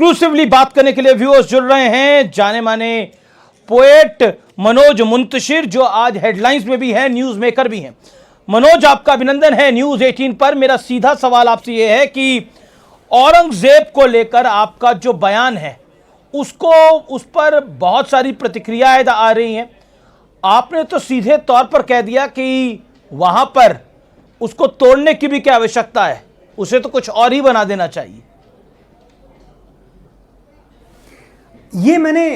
Exclusively बात करने के लिए व्यूअर्स जुड़ रहे हैं जाने माने पोएट मनोज मुंतशिर, जो आज हेडलाइंस में भी है, न्यूज मेकर भी हैं। मनोज, आपका अभिनंदन है न्यूज 18 पर। मेरा सीधा सवाल आपसे यह है कि औरंगजेब को लेकर आपका जो बयान है उस पर बहुत सारी प्रतिक्रियाएं आ रही हैं। आपने तो सीधे तौर पर कह दिया कि वहां पर उसको तोड़ने की भी क्या आवश्यकता है, उसे तो कुछ और ही बना देना चाहिए। ये मैंने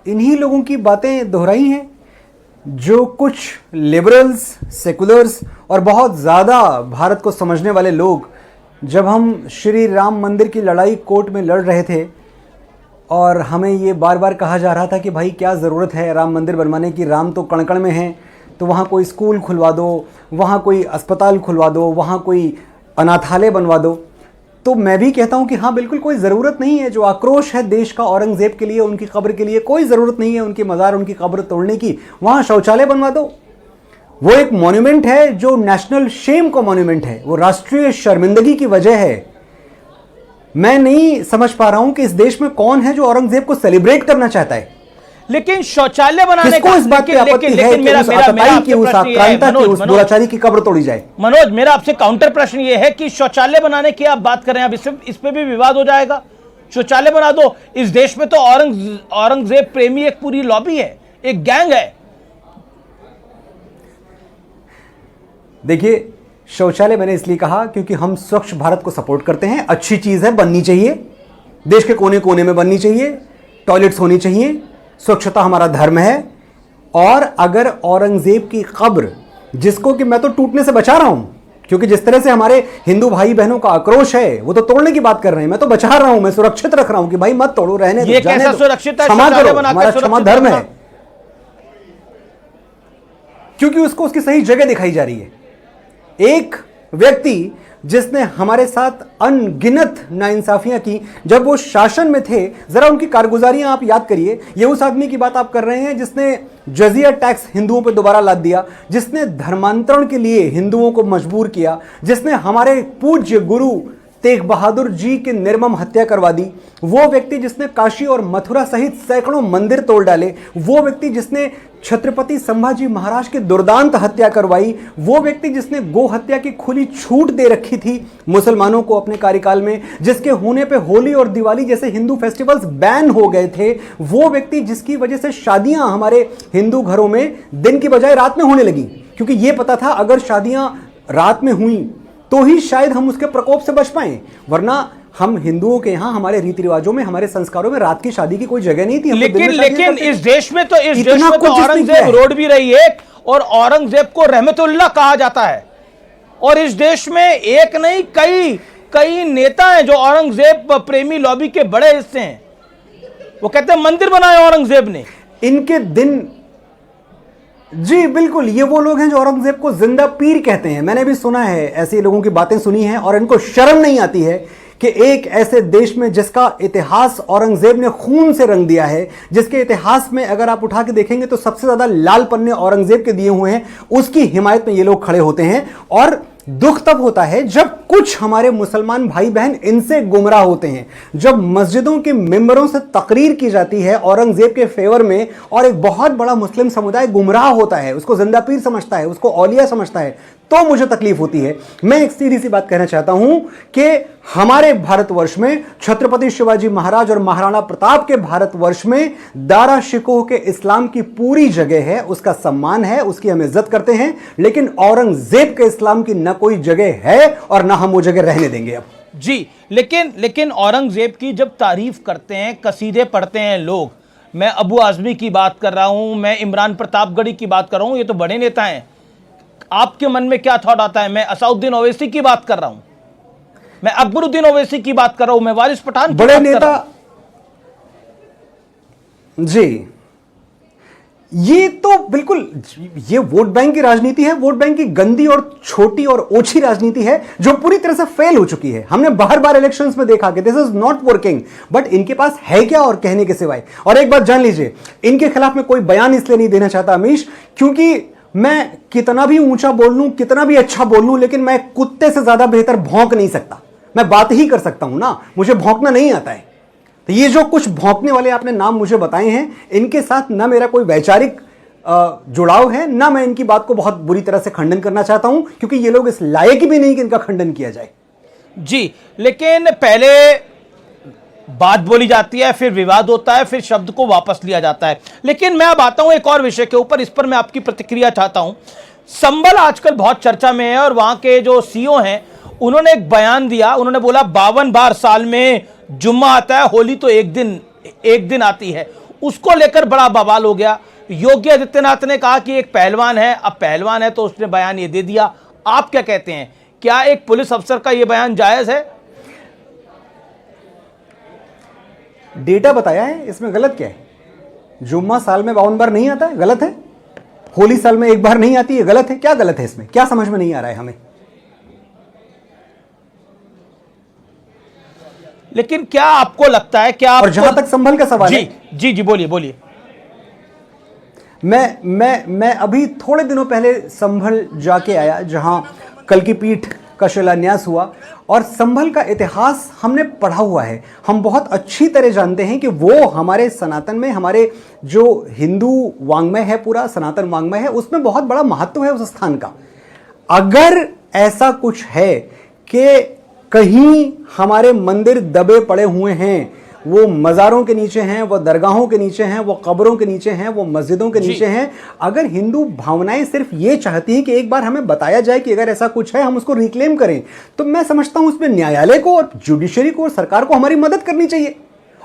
इन्हीं लोगों की बातें दोहराई हैं जो कुछ लिबरल्स, सेकुलर्स और बहुत ज़्यादा भारत को समझने वाले लोग, जब हम श्री राम मंदिर की लड़ाई कोर्ट में लड़ रहे थे और हमें ये बार बार कहा जा रहा था कि भाई क्या ज़रूरत है राम मंदिर बनवाने की, राम तो कण कण में हैं, तो वहाँ कोई स्कूल खुलवा दो, वहाँ कोई अस्पताल खुलवा दो, वहाँ कोई अनाथालय बनवा दो। तो मैं भी कहता हूं कि हाँ, बिल्कुल कोई ज़रूरत नहीं है। जो आक्रोश है देश का औरंगजेब के लिए, उनकी कब्र के लिए, कोई ज़रूरत नहीं है उनकी मज़ार, उनकी कब्र तोड़ने की। वहाँ शौचालय बनवा दो। वो एक मॉन्यूमेंट है जो नेशनल शेम का मॉन्यूमेंट है, वो राष्ट्रीय शर्मिंदगी की वजह है। मैं नहीं समझ पा रहा हूं कि इस देश में कौन है जो औरंगजेब को सेलिब्रेट करना चाहता है। लेकिन शौचालय बनाने का इस बात पे आपत्ति है कि उस आतताई की, उस आक्रांता की, उस दुराचारी की कब्र तोड़ी जाए। मनोज, मेरा आपसे काउंटर प्रश्न ये है कि शौचालय बनाने की आप बात करें, अब इस पे भी विवाद हो जाएगा। शौचालय बना दो। इस देश में तो औरंगजेब प्रेमी एक पूरी लॉबी है, एक गैंग है। देखिए, शौचालय मैंने इसलिए कहा क्योंकि हम स्वच्छ भारत को सपोर्ट करते हैं। अच्छी चीज है, बननी चाहिए, देश के कोने कोने में बननी चाहिए, टॉयलेट्स होनी चाहिए, स्वच्छता हमारा धर्म है। और अगर औरंगजेब की कब्र, जिसको कि मैं तो टूटने से बचा रहा हूं, क्योंकि जिस तरह से हमारे हिंदू भाई बहनों का आक्रोश है, वो तो तोड़ने की बात कर रहे हैं, मैं तो बचा रहा हूं, मैं सुरक्षित रख रहा हूं कि भाई मत तोड़ो, रहने दो, ये कैसा सुरक्षित है? क्षमा करो, हमारा क्षमा धर्म है, क्योंकि उसको उसकी सही जगह दिखाई जा रही है। एक व्यक्ति जिसने हमारे साथ अनगिनत नाइंसाफियां की जब वो शासन में थे, जरा उनकी कारगुजारियां आप याद करिए। ये उस आदमी की बात आप कर रहे हैं जिसने जजिया टैक्स हिंदुओं पर दोबारा लाद दिया, जिसने धर्मांतरण के लिए हिंदुओं को मजबूर किया, जिसने हमारे पूज्य गुरु तेग बहादुर जी की निर्मम हत्या करवा दी, वो व्यक्ति जिसने काशी और मथुरा सहित सैकड़ों मंदिर तोड़ डाले, वो व्यक्ति जिसने छत्रपति संभाजी महाराज की दुर्दांत हत्या करवाई, वो व्यक्ति जिसने गो हत्या की खुली छूट दे रखी थी मुसलमानों को अपने कार्यकाल में, जिसके होने पे होली और दिवाली जैसे हिंदू फेस्टिवल्स बैन हो गए थे, वो व्यक्ति जिसकी वजह से शादियां हमारे हिंदू घरों में दिन की बजाय रात में होने लगी, क्योंकि ये पता था अगर शादियां रात में हुई तो ही शायद हम उसके प्रकोप से बच पाए, वरना हम हिंदुओं के यहाँ हमारे रीति रिवाजों में, हमारे संस्कारों में रात की शादी की कोई जगह नहीं थी। लेकिन इस देश में तो औरंगजेब रोड भी रही है और औरंगजेब को रहमतुल्लाह कहा जाता है। और इस देश में एक नहीं कई नेता हैं जो औरंगजेब प्रेमी लॉबी के बड़े हिस्से हैं। वो कहते हैं मंदिर बनाया औरंगजेब ने। इनके दिन, जी बिल्कुल, ये वो लोग हैं जो औरंगजेब को जिंदा पीर कहते हैं। मैंने भी सुना है, ऐसे लोगों की बातें सुनी हैं, और इनको शर्म नहीं आती है कि एक ऐसे देश में जिसका इतिहास औरंगजेब ने खून से रंग दिया है, जिसके इतिहास में अगर आप उठा के देखेंगे तो सबसे ज्यादा लाल पन्ने औरंगजेब के दिए हुए हैं, उसकी हिमायत में ये लोग खड़े होते हैं। और दुख तब होता है जब कुछ हमारे मुसलमान भाई बहन इनसे गुमराह होते हैं, जब मस्जिदों के मेंबरों से तकरीर की जाती है औरंगजेब के फेवर में, और एक बहुत बड़ा मुस्लिम समुदाय गुमराह होता है, उसको जिंदा पीर समझता है, उसको औलिया समझता है, तो मुझे तकलीफ होती है। मैं एक सीधी सी बात कहना चाहता हूं कि हमारे भारतवर्ष में छत्रपति शिवाजी महाराज और महाराणा प्रताप के भारतवर्ष में दारा शिकोह के इस्लाम की पूरी जगह है, उसका सम्मान है, उसकी हम इज्जत करते हैं। लेकिन औरंगजेब के इस्लाम की न कोई जगह है और ना हम वो जगह रहने देंगे अब। जी, लेकिन औरंगजेब की जब तारीफ करते हैं, कसीदे पढ़ते हैं लोग, मैं अबू आजमी की बात कर रहा हूं, मैं इमरान प्रतापगढ़ी की बात कर रहा हूं, ये तो बड़े नेता हैं। आपके मन में क्या थॉट आता है? मैं असदुद्दीन ओवैसी की बात कर रहा हूं, मैं अकबरुद्दीन ओवैसी की बात कर रहा हूं, मैं वारिस पठान की बड़े बात नेता। कर रहा हूं। जी, ये तो बिल्कुल, ये वोट बैंक की राजनीति है, वोट बैंक की गंदी और छोटी और ओछी राजनीति है जो पूरी तरह से फेल हो चुकी है। हमने बार बार इलेक्शंस में देखा कि this is not working, but इनके पास है क्या और कहने के सिवाय। और एक बात जान लीजिए, इनके खिलाफ मैं कोई बयान इसलिए नहीं देना चाहता अमीश, क्योंकि मैं कितना भी ऊंचा बोल लूं, कितना भी अच्छा बोल लूं, लेकिन मैं कुत्ते से ज्यादा बेहतर भौंक नहीं सकता। मैं बात ही कर सकता हूं ना, मुझे भौंकना नहीं आता है। तो ये जो कुछ भौंकने वाले आपने नाम मुझे बताए हैं, इनके साथ ना मेरा कोई वैचारिक जुड़ाव है, ना मैं इनकी बात को बहुत बुरी तरह से खंडन करना चाहता हूं, क्योंकि ये लोग इस लायक भी नहीं कि इनका खंडन किया जाए। जी, लेकिन पहले बात बोली जाती है, फिर विवाद होता है, फिर शब्द को वापस लिया जाता है। लेकिन मैं अब आता हूं एक और विषय के ऊपर, इस पर मैं आपकी प्रतिक्रिया चाहता हूं। संभल आजकल बहुत चर्चा में है और वहां के जो सीईओ हैं उन्होंने एक बयान दिया, उन्होंने बोला 52 बार साल में जुम्मा आता है, होली तो एक दिन आती है। उसको लेकर बड़ा बवाल हो गया। योगी आदित्यनाथ ने कहा कि एक पहलवान है, अब पहलवान है तो उसने बयान ये दे दिया। आप क्या कहते हैं, क्या एक पुलिस अफसर का यह बयान जायज है? डेटा बताया है, इसमें गलत क्या है? जुम्मा साल में 52 बार नहीं आता है, गलत है। होली साल में एक बार नहीं आती है, गलत है। क्या गलत है इसमें? क्या समझ में नहीं आ रहा है हमें? लेकिन क्या आपको लगता है, क्या और जहां तक संभल का सवाल है, जी जी बोलिए बोलिए। मैं अभी थोड़े दिनों पहले संभल जाके आया, जहां कल की पीठ का शिलान्यास हुआ, और संभल का इतिहास हमने पढ़ा हुआ है। हम बहुत अच्छी तरह जानते हैं कि वो हमारे सनातन में, हमारे जो हिंदू वांग्मय है, पूरा सनातन वांग्मय है, उसमें बहुत बड़ा महत्व है उस स्थान का। अगर ऐसा कुछ है कि कहीं हमारे मंदिर दबे पड़े हुए हैं, वो मज़ारों के नीचे हैं, वो दरगाहों के नीचे हैं, वो कब्रों के नीचे हैं, वो मस्जिदों के नीचे हैं, अगर हिंदू भावनाएं सिर्फ ये चाहती हैं कि एक बार हमें बताया जाए कि अगर ऐसा कुछ है हम उसको रिक्लेम करें, तो मैं समझता हूं उसमें न्यायालय को और जुडिशरी को और सरकार को हमारी मदद करनी चाहिए।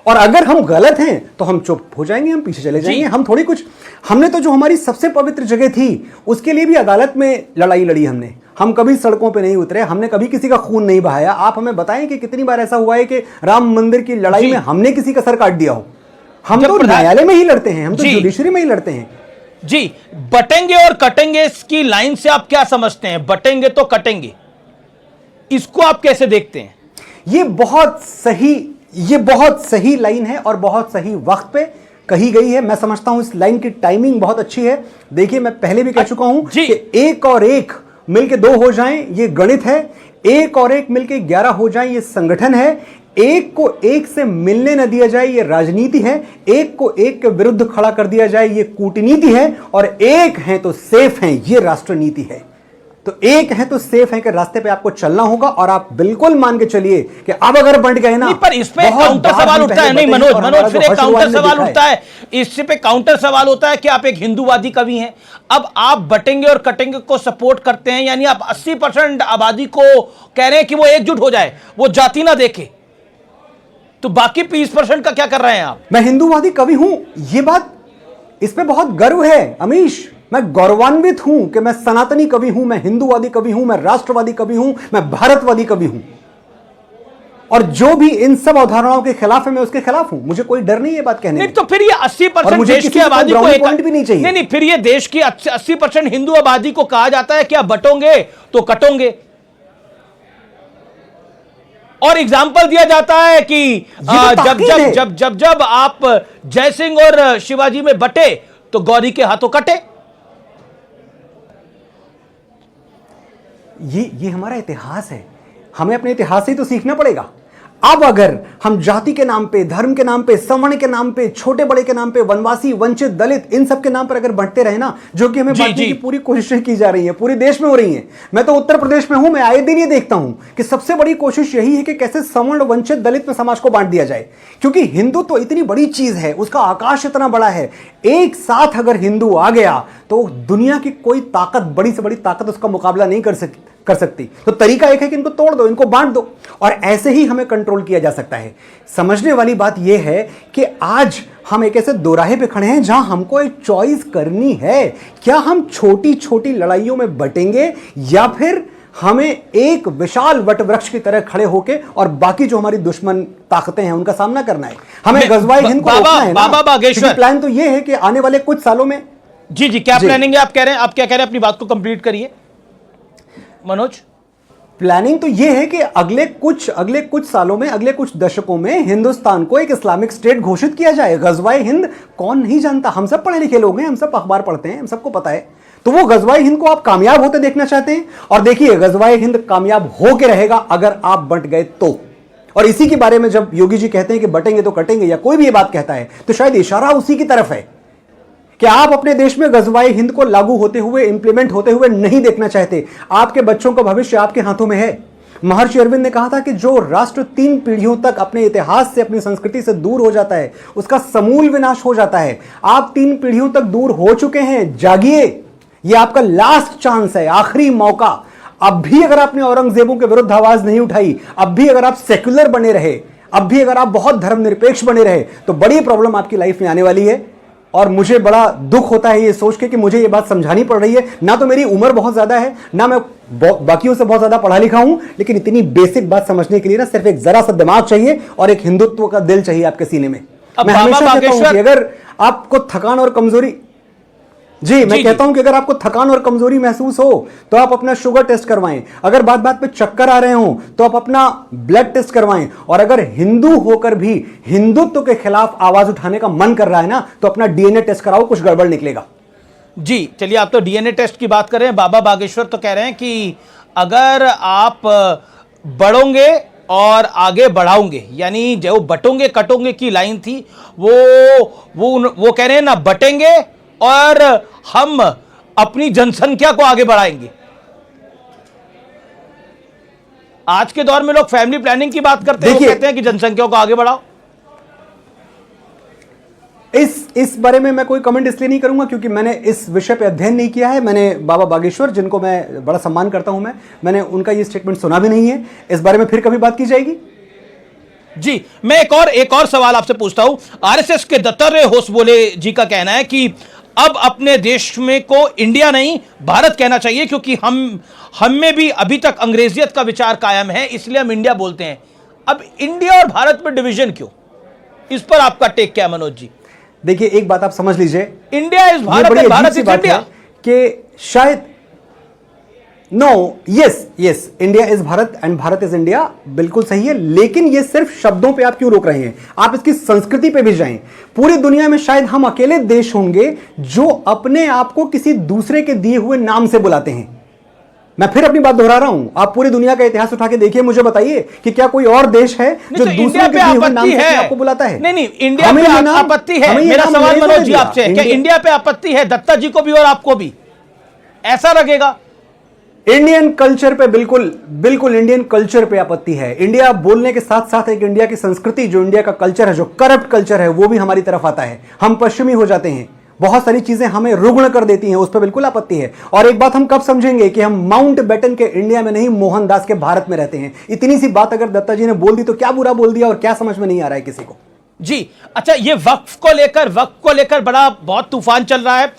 और अगर हम गलत हैं तो हम चुप हो जाएंगे, हम पीछे चले जाएंगे। हम थोड़ी कुछ, हमने तो जो हमारी सबसे पवित्र जगह थी उसके लिए भी अदालत में लड़ाई लड़ी हमने। हम कभी सड़कों पे नहीं उतरे, हमने कभी किसी का खून नहीं बहाया। आप हमें बताएं कि कितनी बार ऐसा हुआ है कि राम मंदिर की लड़ाई में हमने किसी का सर काट दिया हो? हम तो न्यायालय में ही लड़ते हैं, हम तो जुडिशरी में ही लड़ते हैं। जी, बटेंगे और कटेंगे इसकी लाइन से आप क्या समझते हैं? बटेंगे तो कटेंगे, इसको आप कैसे देखते हैं? ये बहुत सही लाइन है और बहुत सही वक्त पे कही गई है। मैं समझता हूं इस लाइन की टाइमिंग बहुत अच्छी है। देखिए, मैं पहले भी कह चुका हूं कि एक और एक मिलके 2 हो जाएं, ये गणित है। एक और एक मिलके 11 हो जाएं, ये संगठन है। एक को एक से मिलने न दिया जाए, ये राजनीति है। एक को एक के विरुद्ध खड़ा कर दिया जाए, ये कूटनीति है। और एक है तो सेफ है, ये राष्ट्रनीति है। तो एक है तो सेफ है कि रास्ते पे आपको चलना होगा, और आप बिल्कुल मान के चलिए कि अब अगर बंट गए ना, पर इस पे काउंटर सवाल उठता है। नहीं मनोज फिर एक काउंटर सवाल उठता है, इस पे काउंटर सवाल होता है कि आप एक हिंदूवादी कवि हैं। अब आप बटेंगे और कटेंगे को सपोर्ट करते हैं, यानी आप 80% आबादी को कह रहे हैं कि वो एकजुट हो जाए, वो जाति ना देखे, तो बाकी 20% का क्या कर रहे हैं आप? मैं हिंदूवादी कवि हूं, ये बात, इस पे बहुत गर्व है अमीश। मैं गौरवान्वित हूं कि मैं सनातनी कवि हूं, मैं हिंदूवादी कवि हूं, मैं राष्ट्रवादी कवि हूं, मैं भारतवादी कवि हूं। और जो भी इन सब अवधारणाओं के खिलाफ है, मैं उसके खिलाफ हूं। मुझे कोई डर नहीं है बात कहने नहीं, तो फिर ये 80% देश की आबादी को भी नहीं चाहिए। नहीं, फिर ये देश की 80% हिंदू आबादी को कहा जाता है कि आप बटोंगे तो कटोंगे, और एग्जाम्पल दिया जाता है कि जब आप जय सिंह और शिवाजी में बटे तो गौरी के हाथों कटे। ये हमारा इतिहास है, हमें अपने इतिहास से ही तो सीखना पड़ेगा। अब अगर हम जाति के नाम पे, धर्म के नाम पे, सवर्ण के नाम पे, छोटे बड़े के नाम पे, वनवासी, वंचित, दलित, इन सब के नाम पर अगर बढ़ते रहे ना, जो कि हमें बांटने की पूरी कोशिशें की जा रही है, पूरे देश में हो रही है। मैं तो उत्तर प्रदेश में हूं, मैं आए दिन ये देखता हूं कि सबसे बड़ी कोशिश यही है कि कैसे सवर्ण, वंचित, दलित में समाज को बांट दिया जाए। क्योंकि हिंदू तो इतनी बड़ी चीज है, उसका आकाश इतना बड़ा है। एक साथ अगर हिंदू आ गया तो दुनिया की कोई ताकत, बड़ी से बड़ी ताकत उसका मुकाबला नहीं कर सकती। तो तरीका एक है कि इनको तोड़ दो, इनको बांट दो, और ऐसे ही हमें कंट्रोल किया जा सकता है। समझने वाली बात यह है कि आज हम एक ऐसे दोराहे पे खड़े हैं जहां हमको एक चॉइस करनी है। क्या हम छोटी छोटी लड़ाइयों में बटेंगे, या फिर हमें एक विशाल वटवृक्ष की तरह खड़े होकर और बाकी जो हमारी दुश्मन ताकतें हैं उनका सामना करना है? हमें गजवाए हिंद को रोकना है ना। प्लान तो यह है कि आने वाले कुछ सालों में। जी क्या प्लानिंग है? आप क्या कह रहे हैं? अपनी बात को कंप्लीट करिए मनोज। प्लानिंग तो यह है कि अगले कुछ सालों में, अगले कुछ दशकों में हिंदुस्तान को एक इस्लामिक स्टेट घोषित किया जाए। गजवाए हिंद कौन नहीं जानता? हम सब पढ़े लिखे लोग हैं, हम सब अखबार पढ़ते हैं, हम सबको पता है। तो वो गजवाए हिंद को आप कामयाब होते देखना चाहते हैं, और देखिए गजवाए हिंद कामयाब होके रहेगा अगर आप बंट गए तो। और इसी के बारे में जब योगी जी कहते हैं कि बटेंगे तो कटेंगे, या कोई भी ये बात कहता है, तो शायद इशारा उसी की तरफ है कि आप अपने देश में गज़वाए हिंद को लागू होते हुए, इंप्लीमेंट होते हुए नहीं देखना चाहते। आपके बच्चों का भविष्य आपके हाथों में है। महर्षि अरविंद ने कहा था कि जो राष्ट्र 3 पीढ़ियों तक अपने इतिहास से, अपनी संस्कृति से दूर हो जाता है, उसका समूल विनाश हो जाता है। आप 3 पीढ़ियों तक दूर हो चुके हैं, जागिए, यह आपका लास्ट चांस है, आखिरी मौका। अब भी अगर आपने औरंगजेबों के विरुद्ध आवाज नहीं उठाई, अब भी अगर आप सेक्युलर बने रहे, अब भी अगर आप बहुत धर्मनिरपेक्ष बने रहे, तो बड़ी प्रॉब्लम आपकी लाइफ में आने वाली है। और मुझे बड़ा दुख होता है ये सोच के कि मुझे ये बात समझानी पड़ रही है। ना तो मेरी उम्र बहुत ज्यादा है, ना मैं बाकियों से बहुत ज्यादा पढ़ा लिखा हूं, लेकिन इतनी बेसिक बात समझने के लिए ना सिर्फ एक जरा सा दिमाग चाहिए और एक हिंदुत्व का दिल चाहिए आपके सीने में। मैं हमेशा कहता हूं कि अगर आपको थकान और कमजोरी कहता हूं कि अगर आपको थकान और कमजोरी महसूस हो तो आप अपना शुगर टेस्ट करवाएं। अगर बात बात पे चक्कर आ रहे हो तो आप अपना ब्लड टेस्ट करवाएं। और अगर हिंदू होकर भी हिंदुत्व के खिलाफ आवाज उठाने का मन कर रहा है ना, तो अपना डीएनए टेस्ट कराओ, कुछ गड़बड़ निकलेगा। जी चलिए, आप तो डीएनए टेस्ट की बात कर रहे हैं। बाबा बागेश्वर तो कह रहे हैं कि अगर आप बढ़ोगे और आगे बढ़ाओगे, यानी जो बटोंगे कटोंगे की लाइन थी, वो कह रहे हैं ना, बटेंगे और हम अपनी जनसंख्या को आगे बढ़ाएंगे। आज के दौर में लोग फैमिली प्लानिंग की बात करते हैं, वो कहते हैं कि जनसंख्या को आगे बढ़ाओ। इस बारे में मैं कोई कमेंट इसलिए नहीं करूंगा क्योंकि मैंने इस विषय पे अध्ययन नहीं किया है। मैंने बाबा बागेश्वर, जिनको मैं बड़ा सम्मान करता हूं, मैंने उनका ये स्टेटमेंट सुना भी नहीं है। इस बारे में फिर कभी बात की जाएगी। जी, मैं एक और सवाल आपसे पूछता हूं। आरएसएस के दत्तात्रेय होसबोले जी का कहना है कि अब अपने देश में को इंडिया नहीं भारत कहना चाहिए, क्योंकि हम में भी अभी तक अंग्रेजियत का विचार कायम है, इसलिए हम इंडिया बोलते हैं। अब इंडिया और भारत में डिवीजन क्यों? इस पर आपका टेक क्या है मनोज जी? देखिए, एक बात आप समझ लीजिए, India is Bharat and Bharat is India, कि शायद yes India is Bharat and Bharat is India, बिल्कुल सही है। लेकिन ये सिर्फ शब्दों पे आप क्यों रोक रहे हैं? आप इसकी संस्कृति पे भी जाएं। पूरी दुनिया में शायद हम अकेले देश होंगे जो अपने आप को किसी दूसरे के दिए हुए नाम से बुलाते हैं। मैं फिर अपनी बात दोहरा रहा हूं, आप पूरी दुनिया का इतिहास उठा के देखिए, मुझे बताइए कि क्या कोई और देश है जो दूसरे के दिए हुए नाम से आपको बुलाता है? नहीं, इंडिया पे आपत्ति है। मेरा सवाल मनोज जी आपसे है, क्या इंडिया पे आपत्ति है दत्ता जी को भी और आपको भी? ऐसा लगेगा इंडियन कल्चर पे बिल्कुल इंडियन कल्चर पे आपत्ति है। इंडिया बोलने के साथ साथ एक इंडिया की संस्कृति, जो इंडिया का कल्चर है, जो करप्ट कल्चर है, वो भी हमारी तरफ आता है। हम पश्चिमी हो जाते हैं, बहुत सारी चीजें हमें रुग्ण कर देती हैं, उस पर बिल्कुल आपत्ति है। और एक बात हम कब समझेंगे कि हम माउंट बेटन के इंडिया में नहीं, मोहनदास के भारत में रहते हैं। इतनी सी बात अगर दत्ता जी ने बोल दी तो क्या बुरा बोल दिया और क्या समझ में नहीं आ रहा है किसी को? जी अच्छा, ये वक्फ को लेकर बहुत तूफान चल रहा है।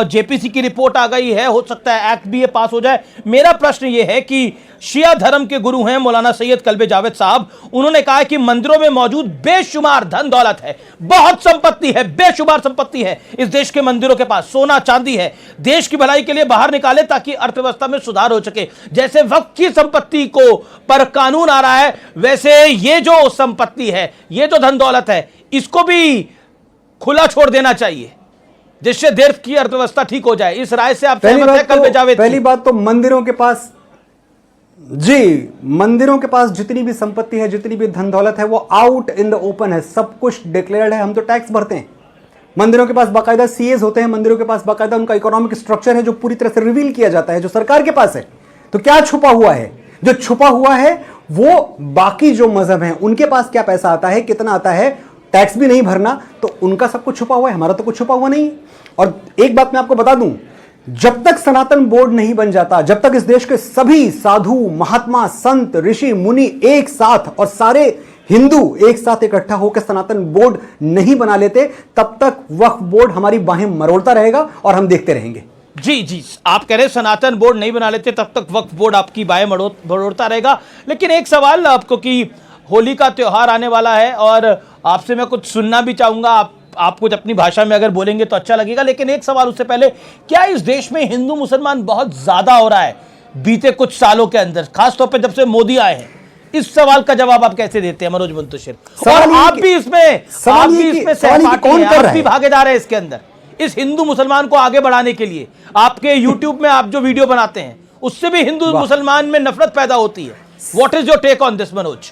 जेपीसी की रिपोर्ट आ गई है, हो सकता है एक्ट भी ये पास हो जाए। मेरा प्रश्न ये है कि शिया धर्म के गुरु हैं मौलाना सैयद कल्बे जावेद साहब, उन्होंने कहा कि मंदिरों में मौजूद बेशुमार धन दौलत है, बहुत संपत्ति है, बेशुमार संपत्ति है इस देश के मंदिरों के पास, सोना चांदी है। देश की भलाई के लिए बाहर निकाले ताकि अर्थव्यवस्था में सुधार हो सके। जैसे वक्फ की संपत्ति को पर कानून आ रहा है, वैसे ये जो संपत्ति है, ये जो धन दौलत है, इसको भी खुला छोड़ देना चाहिए, जिससे देश की अर्थव्यवस्था ठीक हो जाए। इस राय से आप सहमत हैं कल्बे जावेद? पहली बात तो मंदिरों के पास जितनी भी संपत्ति है, जितनी भी धन दौलत है, वो आउट इन द ओपन है, सब कुछ डिक्लेयर्ड है। हम तो टैक्स भरते हैं। मंदिरों के पास बाकायदा सीएस होते हैं, मंदिरों के पास बाकायदा उनका इकोनॉमिक स्ट्रक्चर है जो पूरी तरह से रिवील किया जाता है, जो सरकार के पास है। तो क्या छुपा हुआ है? जो छुपा हुआ है वो बाकी जो मजहब हैं उनके पास क्या पैसा आता है, कितना आता है, टैक्स भी नहीं भरना, तो उनका सब कुछ छुपा हुआ है, हमारा तो कुछ छुपा हुआ नहीं। और एक बात मैं आपको बता दूं, जब तक सनातन बोर्ड नहीं बन जाता, जब तक इस देश के सभी साधु, महात्मा, संत, ऋषि, मुनि एक साथ और सारे हिंदू एक साथ इकट्ठा होकर सनातन बोर्ड नहीं बना लेते, तब तक वक्फ बोर्ड हमारी बाहें मरोड़ता रहेगा और हम देखते रहेंगे। जी, आप कह रहे हैं सनातन बोर्ड नहीं बना लेते तब तक वक्फ बोर्ड आपकी बाहें मरोड़ता रहेगा। लेकिन एक सवाल आपको, कि होली का त्योहार आने वाला है और आपसे मैं कुछ सुनना भी चाहूंगा, आप कुछ अपनी भाषा में अगर बोलेंगे तो अच्छा लगेगा। लेकिन एक सवाल उससे पहले, क्या इस देश में हिंदू मुसलमान बहुत ज्यादा हो रहा है बीते कुछ सालों के अंदर, खासतौर पर जब से मोदी आए हैं? इस सवाल का जवाब आप कैसे देते हैं मनोज मुंतशिर? और आप भी इसमें सहपाठी हैं, आप भी भागीदार हैं इसके अंदर, इस हिंदू मुसलमान को आगे बढ़ाने के लिए। आपके यूट्यूब में आप जो वीडियो बनाते हैं उससे भी हिंदू मुसलमान में नफरत पैदा होती है। What is your take on this Manoj?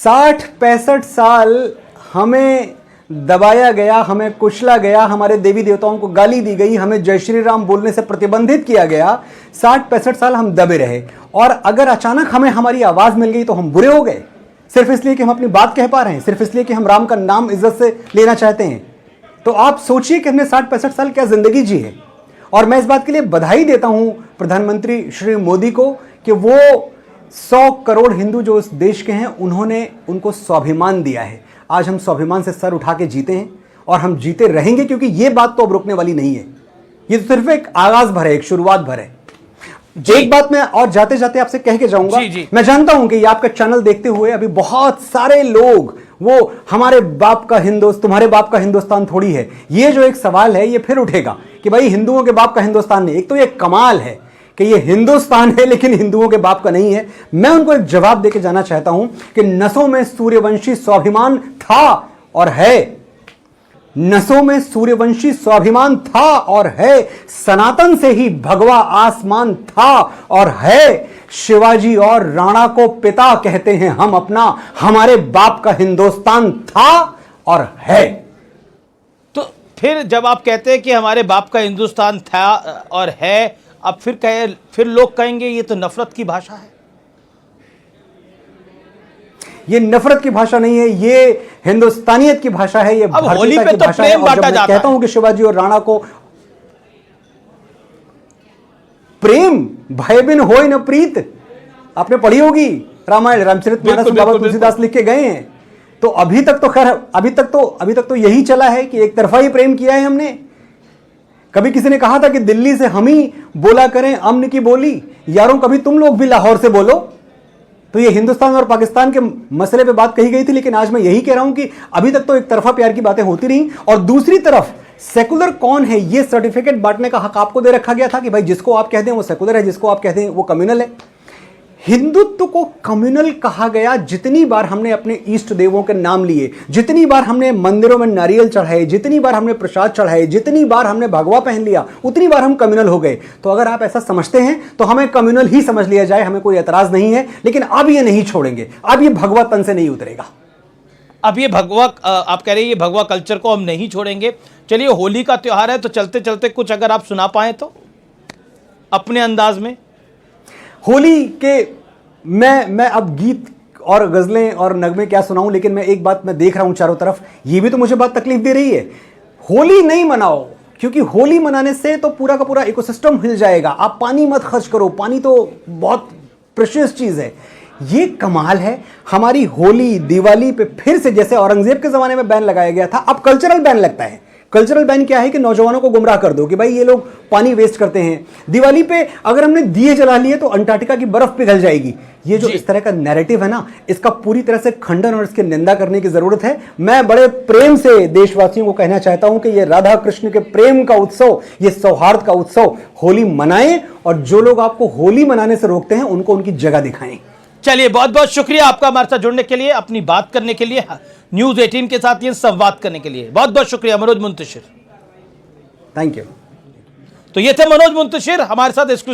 60-65 साल हमें दबाया गया, हमें कुचला गया, हमारे देवी देवताओं को गाली दी गई, हमें जय श्री राम बोलने से प्रतिबंधित किया गया। 60-65 साल हम दबे रहे और अगर अचानक हमें हमारी आवाज मिल गई तो हम बुरे हो गए, सिर्फ इसलिए कि हम अपनी बात कह पा रहे हैं, सिर्फ इसलिए कि हम राम का नाम इज्जत से लेना चाहते हैं। तो आप सोचिए कि हमने 60-65 साल क्या जिंदगी जी है। और मैं इस बात के लिए बधाई देता हूं प्रधानमंत्री श्री मोदी को कि वो 100 करोड़ हिंदू जो इस देश के हैं उन्होंने उनको स्वाभिमान दिया है। आज हम स्वाभिमान से सर उठा के जीते हैं और हम जीते रहेंगे, क्योंकि ये बात तो अब रुकने वाली नहीं है। ये तो सिर्फ एक आगाज भर है, एक शुरुआत भर है। एक बात मैं और जाते जाते आपसे कह के जाऊंगा, मैं जानता हूं कि ये आपका चैनल देखते हुए अभी बहुत सारे लोग वो हमारे बाप का हिंदुस्तान, तुम्हारे बाप का हिंदुस्तान थोड़ी है, ये जो एक सवाल है ये फिर उठेगा कि भाई हिंदुओं के बाप का हिंदुस्तान नहीं। एक तो ये कमाल है कि ये हिंदुस्तान है लेकिन हिंदुओं के बाप का नहीं है। मैं उनको एक जवाब देके जाना चाहता हूं कि नसों में सूर्यवंशी स्वाभिमान था और है, नसों में सूर्यवंशी स्वाभिमान था और है, सनातन से ही भगवा आसमान था और है। शिवाजी और राणा को पिता कहते हैं हम अपना, हमारे बाप का हिंदुस्तान था और है। तो फिर जब आप कहते हैं कि हमारे बाप का हिंदुस्तान था और है, अब फिर लोग कहेंगे ये तो नफरत की भाषा है। ये नफरत की भाषा नहीं है, ये हिंदुस्तानियत की भाषा है, ये अब होली भारतीयता पे की तो भाषा है। प्रेम और जब बांटा मैं जाता कहता हूं कि शिवाजी और राणा को प्रेम भयबिन होय न प्रीत, आपने पढ़ी होगी रामायण, रामचरितमानस में बाबा तुलसीदास लिख के गए हैं। तो अभी तक तो खैर अभी तक तो यही चला है कि एक तरफा ही प्रेम किया है हमने। कभी किसी ने कहा था कि दिल्ली से हम ही बोला करें अमन की बोली, यारों कभी तुम लोग भी लाहौर से बोलो। तो ये हिंदुस्तान और पाकिस्तान के मसले पे बात कही गई थी, लेकिन आज मैं यही कह रहा हूं कि अभी तक तो एक तरफा प्यार की बातें होती रही। और दूसरी तरफ सेकुलर कौन है, ये सर्टिफिकेट बांटने का हक आपको दे रखा गया था कि भाई जिसको आप कहते हैं वो सेकुलर है, जिसको आप कहते हैं वो कम्युनल है। हिंदुत्व को कम्युनल कहा गया जितनी बार हमने अपने इष्ट देवों के नाम लिए, जितनी बार हमने मंदिरों में नारियल चढ़ाए, जितनी बार हमने प्रसाद चढ़ाए, जितनी बार हमने भगवा पहन लिया, उतनी बार हम कम्युनल हो गए। तो अगर आप ऐसा समझते हैं तो हमें कम्युनल ही समझ लिया जाए, हमें कोई एतराज नहीं है। लेकिन अब ये नहीं छोड़ेंगे, अब ये भगवा तन से नहीं उतरेगा। अब ये भगवा, आप कह रहे हैं ये भगवा कल्चर को हम नहीं छोड़ेंगे। चलिए होली का त्योहार है तो चलते चलते कुछ अगर आप सुना पाए तो अपने अंदाज में। होली के मैं अब गीत और गजलें और नगमे क्या सुनाऊं, लेकिन मैं एक बात मैं देख रहा हूं चारों तरफ, ये भी तो मुझे बात तकलीफ दे रही है। होली नहीं मनाओ, क्योंकि होली मनाने से तो पूरा का पूरा इकोसिस्टम हिल जाएगा। आप पानी मत खर्च करो, पानी तो बहुत प्रेशियस चीज है। ये कमाल है, हमारी होली दिवाली पे फिर से जैसे औरंगजेब के जमाने में बैन लगाया गया था, अब कल्चरल बैन लगता है। कल्चरल बैन क्या है कि नौजवानों को गुमराह कर दो कि भाई ये लोग पानी वेस्ट करते हैं। दिवाली पे अगर हमने दिए जला लिए तो अंटार्कटिका की बर्फ पिघल जाएगी। ये जो इस तरह का नैरेटिव है ना, इसका पूरी तरह से खंडन और इसकी निंदा करने की जरूरत है। मैं बड़े प्रेम से देशवासियों को कहना चाहता हूं कि ये राधा कृष्ण के प्रेम का उत्सव, ये सौहार्द का उत्सव होली मनाएं, और जो लोग आपको होली मनाने से रोकते हैं उनको उनकी जगह दिखाएं। चलिए बहुत बहुत शुक्रिया आपका हमारे साथ जुड़ने के लिए, अपनी बात करने के लिए, न्यूज 18 के साथ ये संवाद करने के लिए बहुत बहुत शुक्रिया मनोज मुंतशिर। Thank you. तो ये थे मनोज मुंतशिर हमारे साथ एक्सक्लूसिव